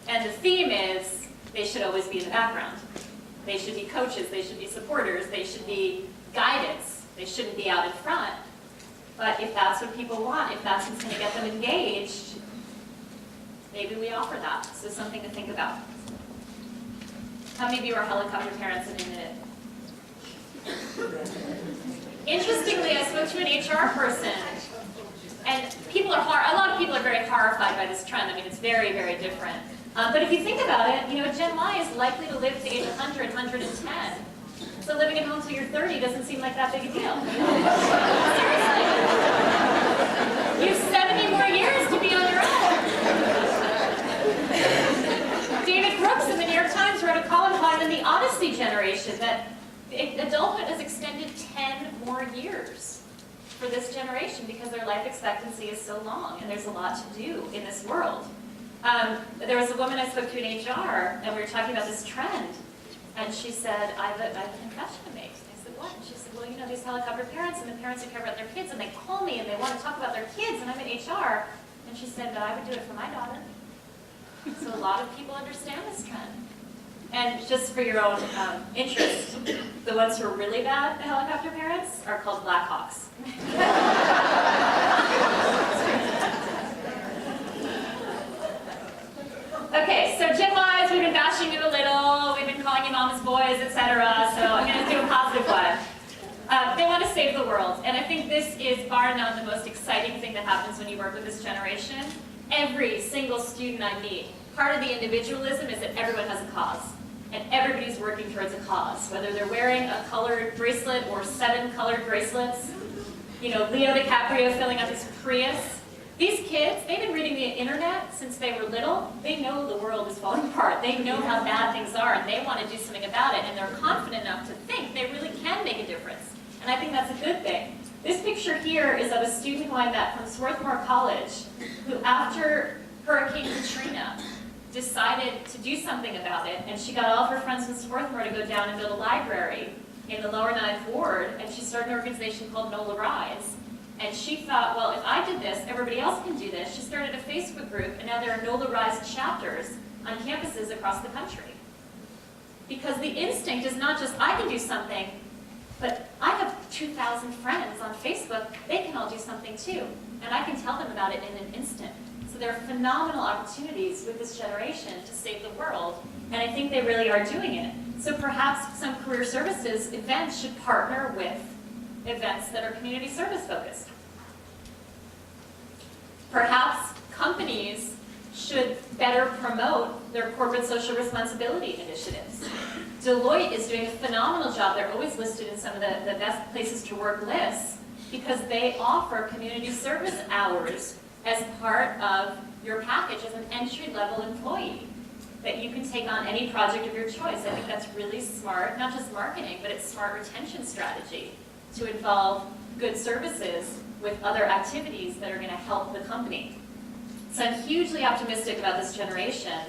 And the theme is they should always be in the background. They should be coaches, they should be supporters, they should be guidance. They shouldn't be out in front. But if that's what people want, if that's what's going to get them engaged, maybe we offer that. So something to think about. How many of you are helicopter parents in a minute? Interestingly, I spoke to an HR person, and people are a lot of people are very horrified by this trend. I mean, it's very, very different. But if you think about it, Gen Y is likely to live to age 100, 110. So living at home till you're 30 doesn't seem like that big a deal. Seriously. You have 70 more years to be on your own. David Brooks in the New York Times wrote a column called "The Odyssey Generation" that adulthood has extended 10 more years for this generation because their life expectancy is so long and there's a lot to do in this world. There was a woman I spoke to in HR, and we were talking about this trend, and she said, I have a confession to make. I said, what? And she said, well, these helicopter parents and the parents who care about their kids, and they call me and they want to talk about their kids, and I'm in HR. And she said, but I would do it for my daughter. So a lot of people understand this trend. And just for your own interest, the ones who are really bad, the helicopter parents, are called Blackhawks. Okay, so Gen Ys, we've been bashing you a little, we've been calling you mama's boys, etc. So I'm going to do a positive one. They want to save the world, and I think this is bar none the most exciting thing that happens when you work with this generation. Every single student I meet, part of the individualism is that everyone has a cause. And everybody's working towards a cause, whether they're wearing a colored bracelet or 7 colored bracelets. Leo DiCaprio filling up his Prius. These kids, they've been reading the internet since they were little. They know the world is falling apart. They know how bad things are, and they want to do something about it, and they're confident enough to think they really can make a difference. And I think that's a good thing. This picture here is of a student who I met from Swarthmore College, who after Hurricane Katrina, decided to do something about it, and she got all of her friends from Swarthmore to go down and build a library in the lower 9th Ward, and she started an organization called NOLA Rise. And she thought, well, if I did this, everybody else can do this. She started a Facebook group, and now there are NOLA Rise chapters on campuses across the country. Because the instinct is not just, I can do something, but I have 2,000 friends on Facebook, they can all do something too. And I can tell them about it in an instant. So there are phenomenal opportunities with this generation to save the world, and I think they really are doing it. So perhaps some career services events should partner with events that are community service focused. Perhaps companies should better promote their corporate social responsibility initiatives. Deloitte is doing a phenomenal job. They're always listed in some of the best places to work lists because they offer community service hours as part of your package as an entry-level employee that you can take on any project of your choice. I think that's really smart, not just marketing, but it's smart retention strategy to involve good services with other activities that are going to help the company. So I'm hugely optimistic about this generation.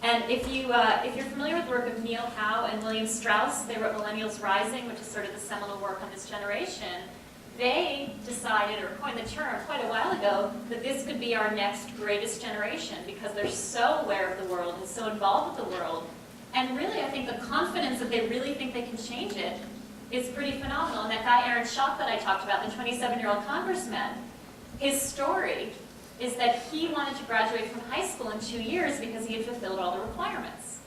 And if you're familiar with the work of Neil Howe and William Strauss, they wrote Millennials Rising, which is sort of the seminal work on this generation. They decided, or coined the term quite a while ago, that this could be our next greatest generation because they're so aware of the world and so involved with the world. And really, I think the confidence that they really think they can change it is pretty phenomenal. And that guy, Aaron Schock, that I talked about, the 27-year-old congressman, his story is that he wanted to graduate from high school in 2 years because he had fulfilled all the requirements.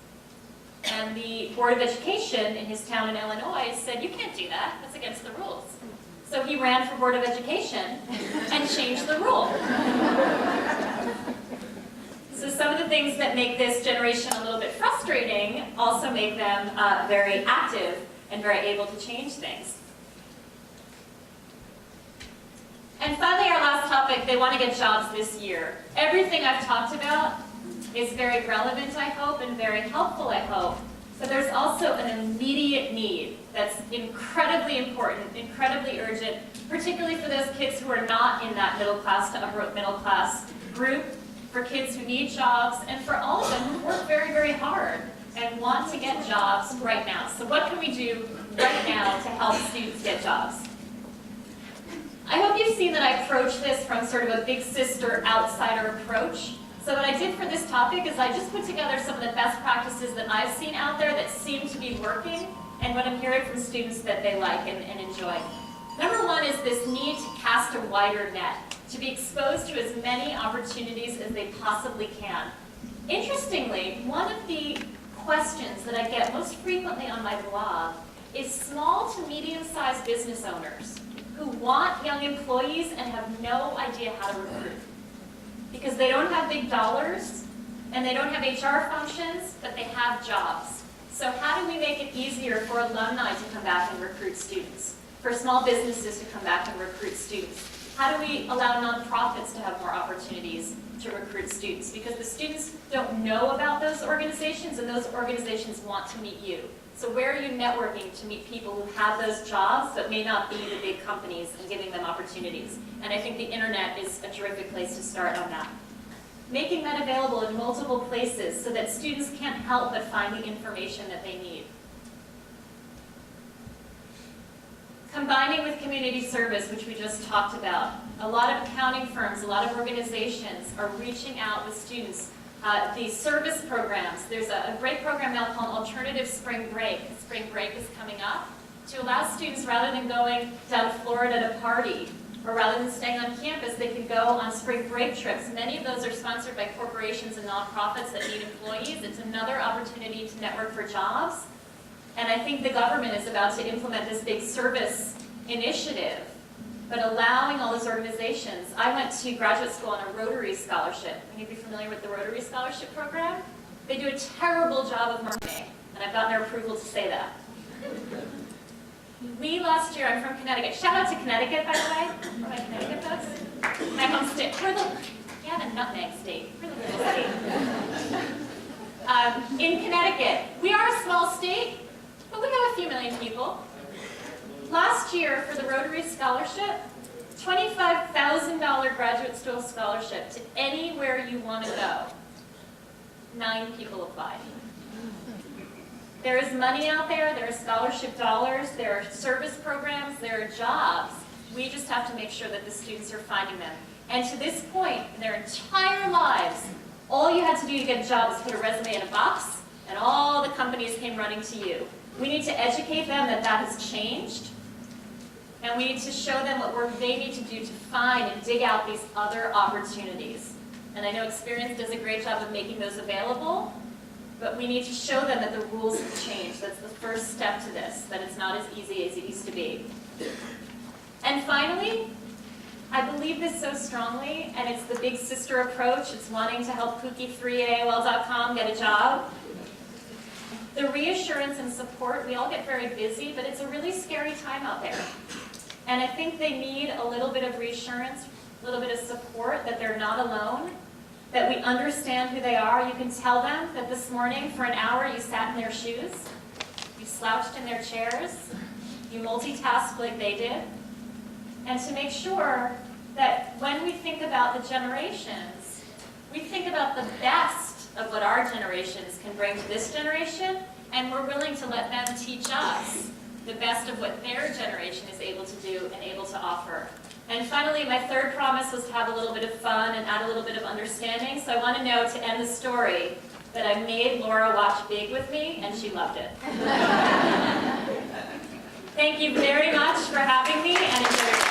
And the Board of Education in his town in Illinois said, you can't do that, that's against the rules. So he ran for Board of Education and changed the rule. So some of the things that make this generation a little bit frustrating also make them very active and very able to change things. And finally, our last topic, they want to get jobs this year. Everything I've talked about is very relevant, I hope, and very helpful, I hope. But there's also an immediate need that's incredibly important, incredibly urgent, particularly for those kids who are not in that middle class to upper middle class group, for kids who need jobs, and for all of them who work very, very hard and want to get jobs right now. So what can we do right now to help students get jobs? I hope you've seen that I approach this from sort of a big sister outsider approach. So what I did for this topic is I just put together some of the best practices that I've seen out there that seem to be working, and what I'm hearing from students that they like and enjoy. Number one is this need to cast a wider net, to be exposed to as many opportunities as they possibly can. Interestingly, one of the questions that I get most frequently on my blog is small to medium-sized business owners who want young employees and have no idea how to recruit. Because they don't have big dollars, and they don't have HR functions, but they have jobs. So how do we make it easier for alumni to come back and recruit students? For small businesses to come back and recruit students? How do we allow nonprofits to have more opportunities to recruit students? Because the students don't know about those organizations, and those organizations want to meet you. So where are you networking to meet people who have those jobs but may not be the big companies and giving them opportunities? And I think the internet is a terrific place to start on that. Making that available in multiple places so that students can't help but find the information that they need. Combining with community service, which we just talked about. A lot of accounting firms, a lot of organizations are reaching out with students. These service programs, there's a great program now called Alternative Spring Break. Spring Break is coming up to allow students, rather than going down to Florida to party, or rather than staying on campus, they can go on spring break trips. Many of those are sponsored by corporations and nonprofits that need employees. It's another opportunity to network for jobs. And I think the government is about to implement this big service initiative, but allowing all those organizations. I went to graduate school on a Rotary Scholarship. Can you be familiar with the Rotary Scholarship Program? They do a terrible job of marketing, and I've gotten their approval to say that. We last year, I'm from Connecticut. Shout out to Connecticut, by the way, for my Connecticut folks. My home state. Yeah, the nutmeg state. We're the little state. In Connecticut, we are a small state, but we have a few million people. Last year, for the Rotary Scholarship, $25,000 graduate school scholarship to anywhere you want to go. 9 people applied. There is money out there, there are scholarship dollars, there are service programs, there are jobs. We just have to make sure that the students are finding them. And to this point, in their entire lives, all you had to do to get a job was put a resume in a box, and all the companies came running to you. We need to educate them that that has changed, and we need to show them what work they need to do to find and dig out these other opportunities. And I know Experience does a great job of making those available, but we need to show them that the rules have changed. That's the first step to this, that it's not as easy as it used to be. And finally, I believe this so strongly, and it's the big sister approach. It's wanting to help Pookie3 at AOL.com get a job. The reassurance and support, we all get very busy, but it's a really scary time out there. And I think they need a little bit of reassurance, a little bit of support that they're not alone, that we understand who they are. You can tell them that this morning for an hour you sat in their shoes, you slouched in their chairs, you multitasked like they did. And to make sure that when we think about the generations, we think about the best of what our generations can bring to this generation, and we're willing to let them teach us the best of what their generation is able to do and able to offer. And finally, my third promise was to have a little bit of fun and add a little bit of understanding. So I want to know, to end the story, that I made Laura watch Big with me, and she loved it. Thank you very much for having me, and enjoy your